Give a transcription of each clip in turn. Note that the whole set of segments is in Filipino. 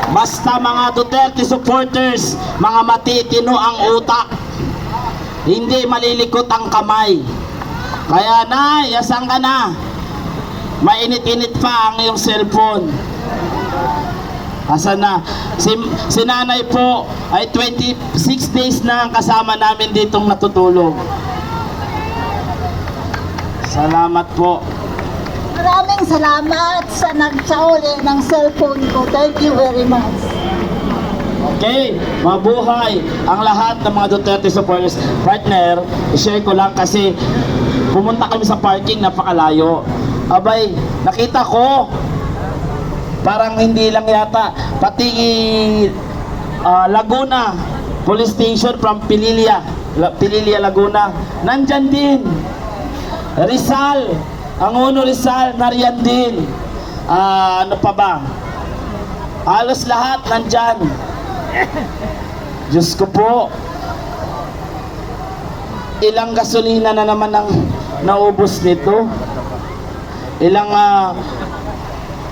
Basta mga Duterte supporters, mga matitino ang utak. Hindi malilikot ang kamay. Kaya na, yasang ka na. Mainit-init pa ang iyong cellphone. Asan na? Si nanay po ay 26 days na ang kasama namin ditong natutulog. Salamat po. Maraming salamat sa nagsauli ng cellphone ko. Thank you very much. Okay, mabuhay ang lahat ng mga Duterte supporters. Partner, i-share ko lang kasi pumunta kami sa parking, napakalayo. Abay, nakita ko parang hindi lang yata pati Laguna Police Station from Pililia Laguna nandyan din. Rizal, ang Uno Rizal nariyan din. Ano pa ba, halos lahat nandyan. Diyos ko po, ilang gasolina na naman ang naubos nito, ilang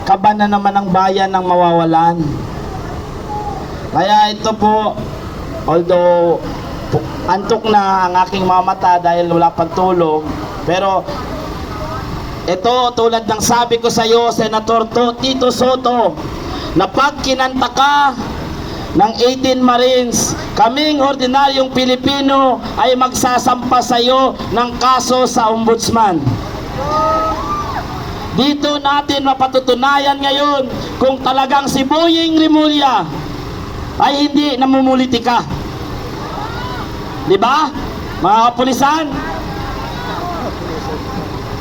kaba na naman ang bayan ng mawawalan. Kaya ito po, although antok na ang aking mga mata dahil wala pang tulog, pero ito tulad ng sabi ko sa iyo, Senator Tito Soto, na pag kinanta ka ng 18 Marines, kaming ordinaryong Pilipino ay magsasampa sa iyo ng kaso sa Ombudsman. Dito natin mapatutunayan ngayon kung talagang si Boying Rimulya ay hindi namumulitika. Di ba, mga kapulisan?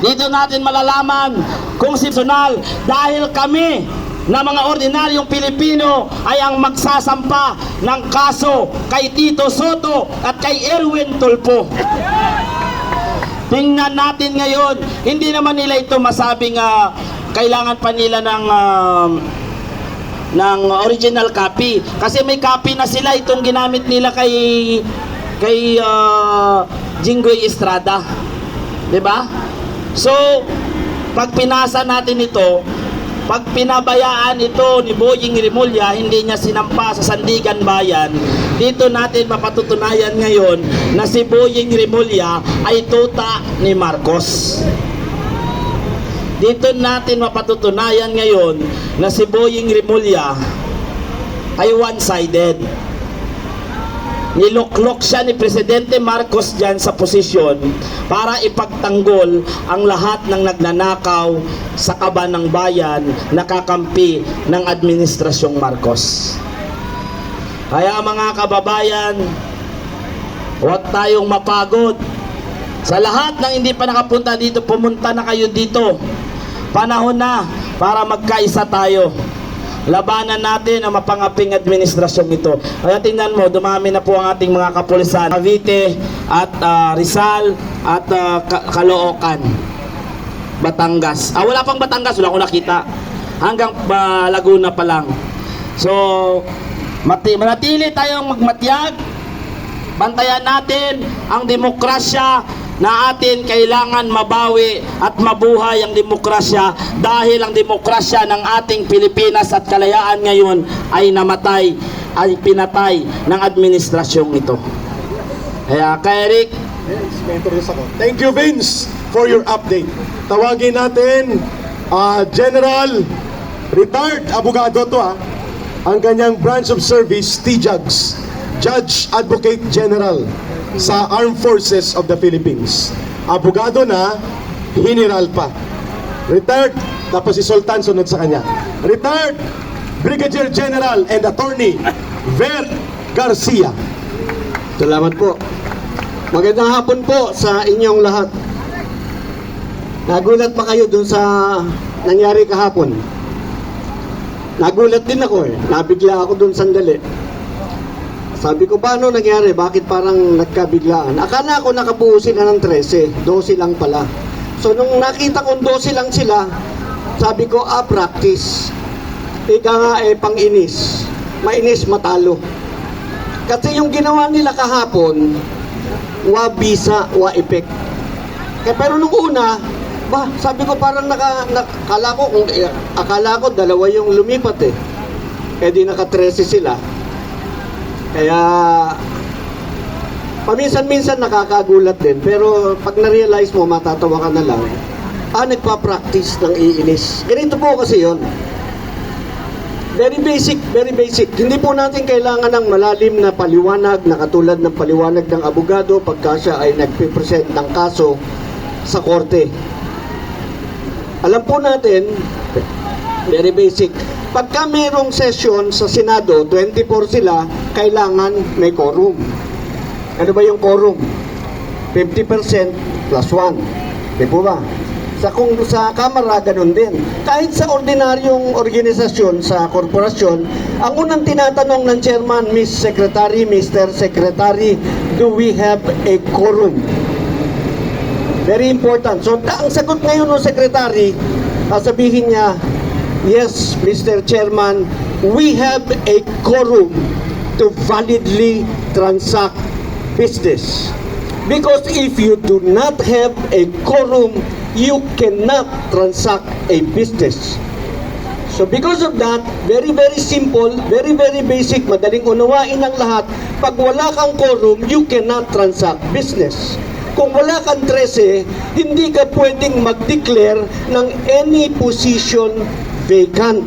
Dito natin malalaman kung personal, dahil kami na mga ordinaryong Pilipino ay ang magsasampa ng kaso kay Tito Soto at kay Erwin Tulfo. Tingnan natin ngayon, hindi naman nila ito masabing kailangan pa nila ng original copy. Kasi may copy na sila, itong ginamit nila kay Jinggoy Estrada. 'Di ba? So, pag pinasa natin ito, pag pinabayaan ito ni Boying Rimulya, hindi niya sinampa sa Sandigan Bayan, dito natin mapatutunayan ngayon na si Boying Rimulya ay tuta ni Marcos. Dito natin mapatutunayan ngayon na si Boying Rimulya ay one-sided. Niluklok siya ni Presidente Marcos dyan sa posisyon para ipagtanggol ang lahat ng nagnanakaw sa kaban ng bayan na kakampi ng Administrasyong Marcos. Kaya mga kababayan, huwag tayong mapagod. Sa lahat ng hindi pa nakapunta dito, pumunta na kayo dito. Panahon na para magkaisa tayo. Labanan natin ang mapangaping administrasyong ito. Kaya tingnan mo, dumami na po ang ating mga kapulisan. Cavite at Rizal at Caloocan, Batangas. Wala pang Batangas, wala ko nakita. Hanggang Laguna pa lang. So, manatili tayong magmatyag. Bantayan natin ang demokrasya na atin kailangan mabawi at mabuhay ang demokrasya, dahil ang demokrasya ng ating Pilipinas at kalayaan ngayon ay namatay, ay pinatay ng administrasyong ito. Kaya kay Eric, thank you Vince for your update. Tawagin natin General retired abogado to ang kanyang branch of service, TJAGS, Judge Advocate General sa Armed Forces of the Philippines. Abogado na, general pa. Retired, tapos si Sultan sunod sa kanya. Retired Brigadier General and Attorney Ver Garcia. Salamat po. Magandang hapon po sa inyong lahat. Nagulat ba kayo dun sa nangyari kahapon? Nagulat din ako Nabigla ako dun sandali. Sabi ko, paano nangyari? Bakit parang nagkabiglaan? Akala ko nakabuo sila ng 13, 12 lang pala. So nung nakita kong 12 lang sila, sabi ko, practice. Ika nga pang-inis. Mainis matalo. Kasi yung ginawa nila kahapon, wa bisa, wa effect. Pero nung una, sabi ko parang akala ko dalawa yung lumipat eh di naka-13 sila. Kaya paminsan-minsan nakakagulat din, pero pag na-realize mo, matatawa ka na lang. Nagpa-practice ng iinis. Ganito po kasi yon. Very basic, very basic. Hindi po natin kailangan ng malalim na paliwanag na katulad ng paliwanag ng abogado pagka siya ay nagpipresent ng kaso sa korte. Alam po natin, very basic, pagka mayroong session sa Senado, 24 sila, kailangan may quorum. Ano ba yung quorum? 50% plus 1. Di po ba? Kung sa Kamara, ganun din. Kahit sa ordinaryong organisasyon, sa korporasyon, ang unang tinatanong ng chairman, Miss Secretary, Mr. Secretary, do we have a quorum? Very important. So, ang sagot ngayon ng Secretary, sabihin niya, yes, Mr. Chairman, we have a quorum to validly transact business. Because if you do not have a quorum, you cannot transact a business. So because of that, very very simple, very very basic, madaling unawain ng lahat, pag wala kang quorum, you cannot transact business. Kung wala kang 13, hindi ka pwedeng mag-declare ng any position vacant.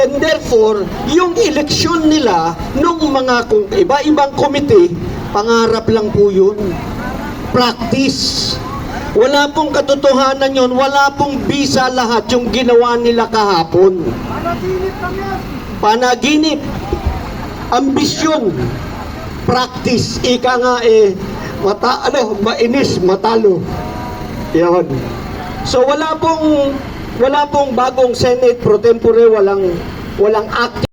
And therefore, yung eleksyon nila nung mga iba-ibang komite, pangarap lang po yun. Practice. Wala pong katotohanan yun, wala pong bisa lahat yung ginawa nila kahapon. Panaginip. Ambisyon. Practice. Ika nga mainis, matalo. Yan. So wala pong bagong Senate pro tempore, walang active